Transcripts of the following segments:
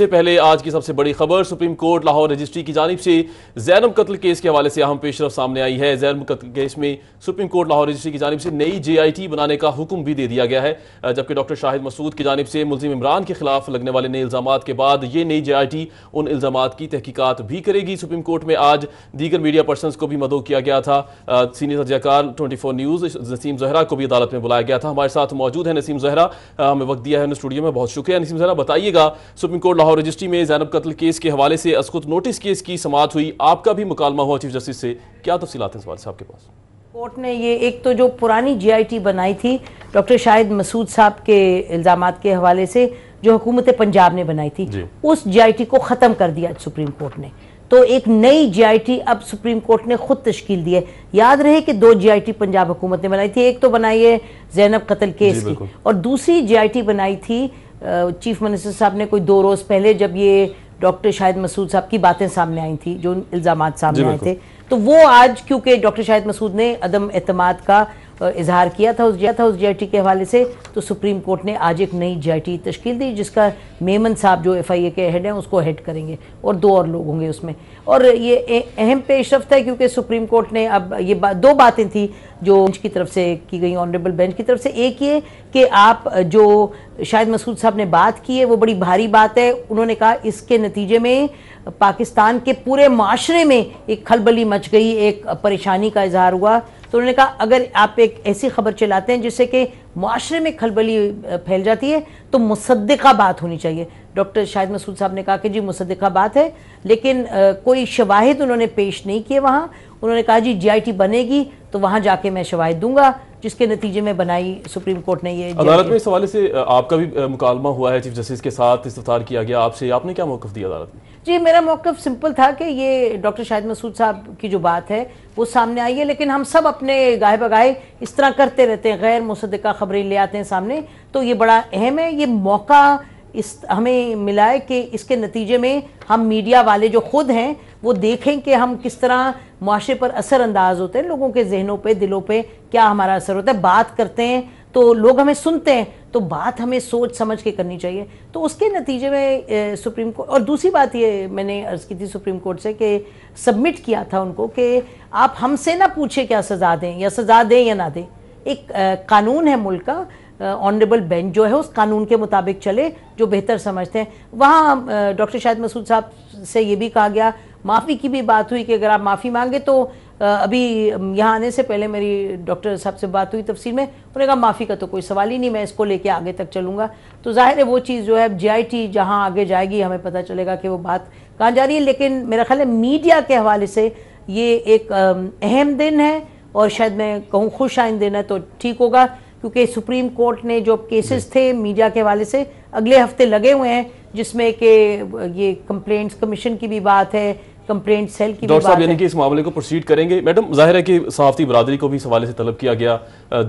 سے پہلے آج کی سب سے بڑی خبر، سپریم کورٹ لاہور رجسٹری کی جانب سے زینب قتل کیس کے حوالے سے اہم پیش رفت سامنے آئی ہے۔ زینب قتل کیس میں سپریم کورٹ لاہور رجسٹری کی جانب سے نئی JIT بنانے کا حکم بھی دے دیا گیا ہے، جبکہ ڈاکٹر شاہد مسعود کی جانب سے ملزم عمران کے خلاف لگنے والے نئے الزامات کے بعد یہ نئی JIT ان الزامات کی تحقیقات بھی کرے گی۔ سپریم کورٹ میں آج دیگر میڈیا پرسنز کو بھی مدعو کیا گیا تھا۔ سینئر تجزیہ کار 24 نیوز نسیم زہرا کو بھی عدالت میں بلایا گیا تھا۔ ہمارے ساتھ موجود ہے نسیم زہرا، ہمیں وقت دیا ہے اسٹوڈیو میں، بہت شکریہ۔ نسیم زہرا، بتائیے گا سپریم کورٹ لاہور رجسٹری میں زینب قتل کیس کے حوالے سے اسقط نوٹس کیس کی سماعت ہوئی، آپ کا بھی مکالمہ ہوا چیف جسٹس سے، کیا تفصیلات ہیں اس حوالے سے آپ کے پاس؟ کورٹ نے یہ ایک تو جو پرانی JIT بنائی تھی ڈاکٹر شاہد مسعود صاحب کے الزامات کے حوالے سے جو حکومت پنجاب نے بنائی تھی، اس JIT کو ختم کر دیا سپریم کورٹ نے، تو ایک نئی JIT اب سپریم کورٹ نے خود تشکیل دی ہے۔ یاد رہے کہ 2 JIT پنجاب حکومت نے بنائی تھی، ایک تو بنائی ہے زینب قتل کیس کی، اور دوسری JIT بنائی تھی چیف منسٹر صاحب نے کوئی 2 روز پہلے، جب یہ ڈاکٹر شاہد مسعود صاحب کی باتیں سامنے آئی تھیں، جو الزامات سامنے آئے تھے، تو وہ آج کیونکہ ڈاکٹر شاہد مسعود نے عدم اعتماد کا اظہار کیا تھا اس JIT کے حوالے سے، تو سپریم کورٹ نے آج ایک نئی JIT تشکیل دی، جس کا میمن صاحب جو FIA کے ہیڈ ہیں اس کو ہیڈ کریں گے، اور 2 اور لوگ ہوں گے اس میں۔ اور یہ اہم پیش رفت ہے کیونکہ سپریم کورٹ نے اب یہ 2 باتیں تھیں جو بینچ کی طرف سے کی گئی، آنریبل بینچ کی طرف سے۔ ایک یہ کہ آپ جو شاہد مسعود صاحب نے بات کی ہے وہ بڑی بھاری بات ہے، انہوں نے کہا اس کے نتیجے میں پاکستان کے پورے معاشرے میں ایک کھلبلی مچ گئی، ایک پریشانی کا اظہار ہوا، تو انہوں نے کہا اگر آپ ایک ایسی خبر چلاتے ہیں جس سے کہ معاشرے میں کھلبلی پھیل جاتی ہے تو مصدقہ بات ہونی چاہیے۔ ڈاکٹر شاہد مسعود صاحب نے کہا کہ جی مصدقہ بات ہے، لیکن کوئی شواہد انہوں نے پیش نہیں کیے وہاں۔ انہوں نے کہا جی JIT بنے گی تو وہاں جا کے میں شواہد دوں گا، جس کے نتیجے میں بنائی سپریم کورٹ نے یہ عدالت میں۔ اس حوالے سے آپ کا بھی مکالمہ ہوا ہے چیف جسٹس کے ساتھ، استفسار کیا گیا آپ سے، آپ نے کیا موقف دیا عدالت میں؟ جی میرا موقف سمپل تھا کہ یہ ڈاکٹر شاہد مسعود صاحب کی جو بات ہے وہ سامنے آئی ہے، لیکن ہم سب اپنے گاہے بگاہے اس طرح کرتے رہتے ہیں، غیر مصدقہ خبریں لے آتے ہیں سامنے، تو یہ بڑا اہم ہے، یہ موقع ہمیں ملا ہے کہ اس کے نتیجے میں ہم میڈیا والے جو خود ہیں وہ دیکھیں کہ ہم کس طرح معاشرے پر اثر انداز ہوتے ہیں، لوگوں کے ذہنوں پہ، دلوں پہ کیا ہمارا اثر ہوتا ہے، بات کرتے ہیں تو لوگ ہمیں سنتے ہیں، تو بات ہمیں سوچ سمجھ کے کرنی چاہیے۔ تو اس کے نتیجے میں سپریم کورٹ، اور دوسری بات یہ میں نے عرض کی تھی سپریم کورٹ سے کہ سبمٹ کیا تھا ان کو کہ آپ ہم سے نہ پوچھیں کیا سزا دیں، یا سزا دیں یا نہ دیں، ایک قانون ہے ملک کا، آنریبل بینچ جو ہے اس قانون کے مطابق چلے جو بہتر سمجھتے ہیں۔ وہاں ڈاکٹر شاہد مسعود صاحب سے یہ بھی کہا گیا، معافی کی بھی بات ہوئی کہ اگر آپ معافی مانگے تو ابھی یہاں آنے سے پہلے میری ڈاکٹر صاحب سے بات ہوئی تفصیل میں، انہوں نے کہا معافی کا تو کوئی سوال ہی نہیں، میں اس کو لے کے آگے تک چلوں گا۔ تو ظاہر ہے وہ چیز جو ہے JIT جہاں آگے جائے گی ہمیں پتہ چلے گا کہ وہ بات کہاں جا رہی ہے، لیکن میرا خیال ہے میڈیا کے حوالے سے یہ ایک اہم دن ہے، اور شاید میں کہوں خوش آئند دن ہے تو ٹھیک ہوگا، کیونکہ سپریم کورٹ نے جو کیسز تھے میڈیا کے حوالے سے اگلے ہفتے لگے ہوئے ہیں، جس میں کہ یہ کمپلینٹس کمیشن کی بھی بات ہے، کمپلینٹ سیل کی بھی ڈاکٹر بات صاحب ہے۔ یعنی کہ اس معاملے کو پروسیڈ کریں گے۔ میڈم ظاہر ہے کہ صحافتی برادری کو بھی اس حوالے سے طلب کیا گیا،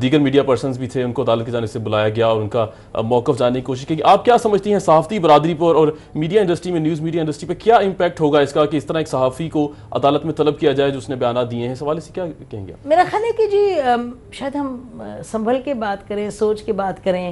دیگر میڈیا پرسنز بھی تھے، ان کو عدالت کی جانب سے بلایا گیا اور ان کا موقف جاننے کی کوشش کی۔ آپ کیا سمجھتی ہیں صحافتی برادری پر اور میڈیا انڈسٹری میں، نیوز میڈیا انڈسٹری پہ کیا امپیکٹ ہوگا اس کا کہ اس طرح ایک صحافی کو عدالت میں طلب کیا جائے جو اس نے بیانات دیے ہیں؟ اس حوالے سے کیا کہیں گے؟ میرا خیال ہے کہ جی شاید ہم سنبھل کے بات کریں، سوچ کے بات کریں،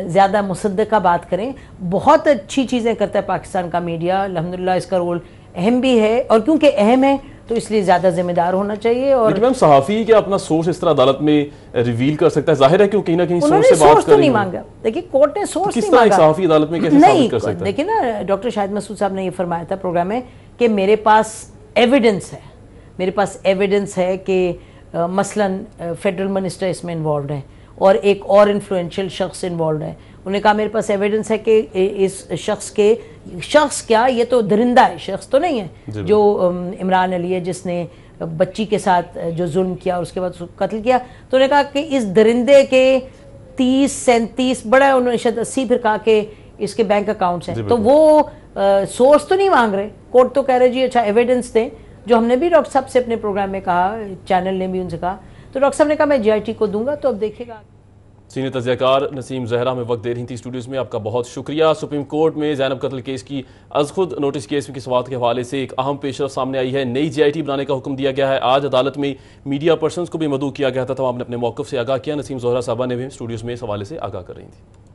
زیادہ مصدقہ بات کریں۔ بہت اچھی چیزیں کرتا ہے پاکستان کا میڈیا، الحمدللہ اس کا رول اہم بھی ہے، اور کیونکہ اہم ہے تو اس لیے زیادہ ذمہ دار ہونا چاہیے۔ اور لیکن میم صحافی کیا اپنا سورس اس طرح عدالت میں ریویل کر سکتا ہے؟ ظاہر ہے کہ کہیں نہ کہیں انہوں سورس نے سے بات سورس کر تو رہی نہیں ہیں، مانگا، دیکھیں کورٹ نے سورس کس نہیں طرح ایک مانگا۔ صحافی عدالت میں کیسے ثابت کر سکتا ہے؟ دیکھیں نا ڈاکٹر شاہد مسعود صاحب نے یہ فرمایا تھا پروگرام میں کہ میرے پاس ایویڈنس ہے، میرے پاس ایویڈنس ہے کہ مثلاً فیڈرل منسٹر اس میں انوالوڈ ہے اور ایک اور انفلوئنشل شخص انوالوڈ ہے۔ انہوں نے کہا میرے پاس ایویڈنس ہے کہ اس شخص کیا، یہ تو درندہ ہے، شخص تو نہیں ہے، جو عمران علی ہے جس نے بچی کے ساتھ جو ظلم کیا اور اس کے بعد اس کو قتل کیا، تو انہوں نے کہا کہ اس درندے کے 30-37 بڑا انہوں نے شاید 80 پھر کہا کہ اس کے بینک اکاؤنٹس ہیں، تو وہ سورس تو نہیں مانگ رہے، کورٹ تو کہہ رہے جی اچھا ایویڈنس دیں، جو ہم نے بھی ڈاکٹر صاحب سے اپنے پروگرام میں کہا، چینل نے بھی ان سے کہا، تو ڈاکٹر صاحب نے کہا میں JIT کو دوں گا، تو اب دیکھے گا۔ سینئر تجزیہ کار نسیم زہرا میں وقت دے رہی تھی اسٹوڈیوز میں، آپ کا بہت شکریہ۔ سپریم کورٹ میں زینب قتل کیس کی از خود نوٹس کیس کی سماعت کے حوالے سے ایک اہم پیش رفت سامنے آئی ہے، نئی JIT بنانے کا حکم دیا گیا ہے۔ آج عدالت میں میڈیا پرسنز کو بھی مدعو کیا گیا تھا، تمام نے اپنے موقف سے آگاہ کیا۔ نسیم زہرا صاحبہ نے بھی اسٹوڈیوز میں اس حوالے سے آگاہ کر رہی تھی۔